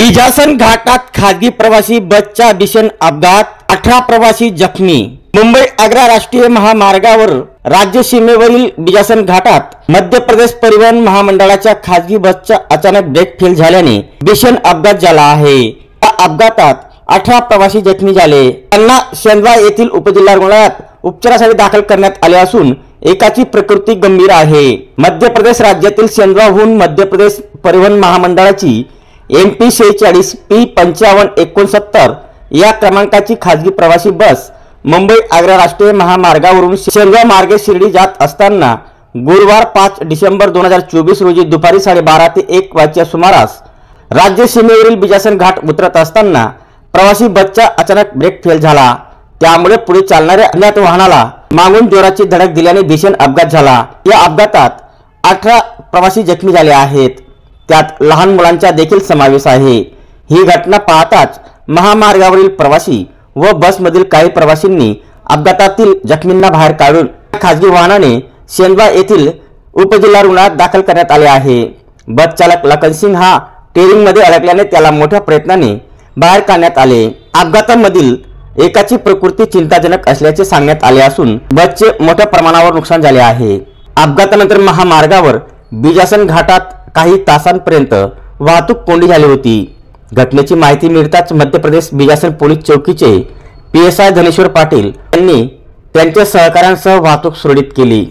बिजासन घाटात खासगी प्रवासी बसचा भीषण अपघात, 18 प्रवासी जखमी। मुंबई आग्रा राष्ट्रीय महामार्गावर राज्य सीमेवरील बिजासन घाटात मध्य प्रदेश परिवहन महामंडळाच्या खासगी बसचा अचानक ब्रेक फेल झाल्याने भीषण अपघात झाला आहे। या अपघातात 18 प्रवासी जखमी झाले। त्यांना सेंद्रा येथील उपजिल्हा रुग्णालयात उपचारासाठी दाखल करण्यात आले असून एकाची प्रकृती गंभीर आहे। मध्य प्रदेश राज्यातील सेंद्राहून मध्य प्रदेश परिवहन महामंडळाची MP 46 P5569 या क्रमांकाची खासगी प्रवासी बस मुंबई आग्रा राष्ट्रीय महामार्गावरून सेंद्रा मार्गे शिर्डी जात असताना गुरुवार 5 डिसेंबर 2024 रोजी दुपारी 12:30 ते 1 वाजच्या सुमारास राज्य सीमेवरील बिजासन घाट उतरत असताना प्रवासी बसचा अचानक ब्रेक फेल झाला। त्यामुळे पुढे चालणाऱ्या अज्ञात वाहनाला मागून जोराची धडक दिल्याने भीषण अपघात झाला। या अपघातात 18 प्रवासी जखमी झाले आहेत, त्यात लहान मुलांचा देखील समावेश आहे। ही घटना पाहताच महामार्गावरील प्रवासी व बसमधील काही प्रवासींनी अपघातातील जखमींना बाहेर काढून खासगी वाहनाने सेंद्रा येथील उपजिल्हा रुग्णालयात दाखल करण्यात आले आहे। बस चालक लखन सिंग हा स्टीअरिंग मध्ये अडकल्याने त्याला मोठ्या प्रयत्नाने बाहेर काढण्यात आले। अपघातामधील एकाची प्रकृती चिंताजनक असल्याचे सांगण्यात आले असून बसचे मोठ्या प्रमाणावर नुकसान झाले आहे। अपघातानंतर महामार्गावर बिजासन घाटात काही तासांपर्यंत वाहतूक कोंडी झाली होती। घटनेची माहिती मिळताच मध्य प्रदेश बिजासन पोलीस चौकीचे PSI धनेश्वर पाटील यांनी त्यांच्या सहकाऱ्यांसह वाहतूक सुरळीत केली।